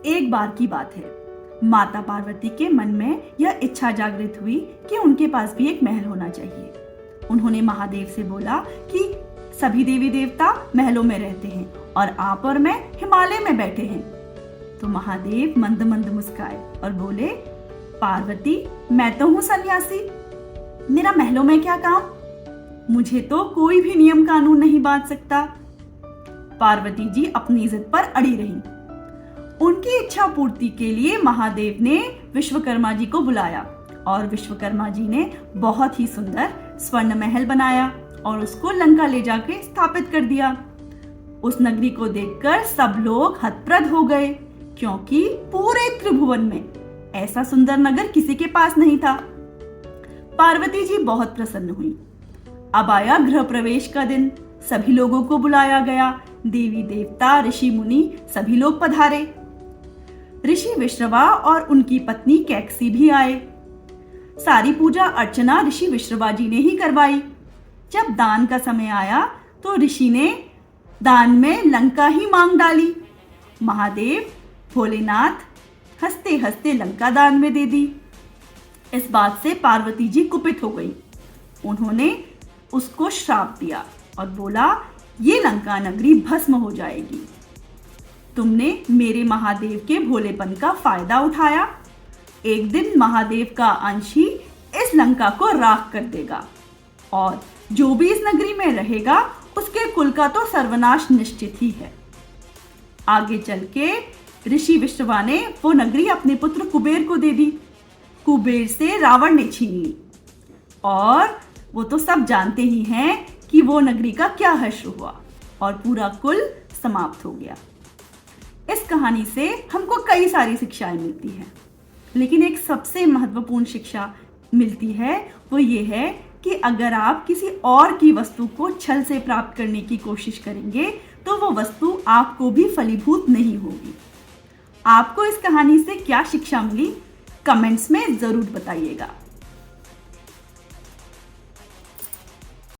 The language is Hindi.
एक बार की बात है, माता पार्वती के मन में यह इच्छा जागृत हुई कि उनके पास भी एक महल होना चाहिए। उन्होंने महादेव से बोला कि सभी देवी देवता महलों में रहते हैं और आप और मैं हिमालय में बैठे हैं। तो महादेव मंद मंद मुस्काए और बोले, पार्वती, मैं तो हूँ सन्यासी, मेरा महलों में क्या काम? मुझे तो कोई भी नियम कानून नहीं बांध सकता। पार्वती जी अपनी जिद पर अड़ी रहीं। उनकी इच्छा पूर्ति के लिए महादेव ने विश्वकर्मा जी को बुलाया और विश्वकर्मा जी ने बहुत ही सुंदर स्वर्ण महल बनाया और उसको लंका ले जाके स्थापित कर दिया। उस नगरी को देखकर सब लोग हतप्रद हो गए, क्योंकि पूरे त्रिभुवन में ऐसा सुंदर नगर किसी के पास नहीं था। पार्वती जी बहुत प्रसन्न हुई। अब आया गृह प्रवेश का दिन। सभी लोगों को बुलाया गया। देवी देवता, ऋषि मुनि सभी लोग पधारे। ऋषि विश्रवा और उनकी पत्नी कैकसी भी आए। सारी पूजा अर्चना ऋषि विश्रवा जी ने ही करवाई। जब दान का समय आया तो ऋषि ने दान में लंका ही मांग डाली। महादेव भोलेनाथ हंसते हंसते लंका दान में दे दी। इस बात से पार्वती जी कुपित हो गई। उन्होंने उसको श्राप दिया और बोला, ये लंका नगरी भस्म हो जाएगी। तुमने मेरे महादेव के भोलेपन का फायदा उठाया। एक दिन महादेव का अंश ही इस लंका को राख कर देगा और जो भी इस नगरी में रहेगा उसके कुल का तो सर्वनाश निश्चित ही है। आगे चल के ऋषि विश्रवा ने वो नगरी अपने पुत्र कुबेर को दे दी। कुबेर से रावण ने छीन ली और वो तो सब जानते ही हैं कि वो नगरी का क्या हश्र हुआ और पूरा कुल समाप्त हो गया। इस कहानी से हमको कई सारी शिक्षाएं मिलती हैं, लेकिन एक सबसे महत्वपूर्ण शिक्षा मिलती है, वो ये है कि अगर आप किसी और की वस्तु को छल से प्राप्त करने की कोशिश करेंगे तो वो वस्तु आपको भी फलीभूत नहीं होगी। आपको इस कहानी से क्या शिक्षा मिली, कमेंट्स में जरूर बताइएगा।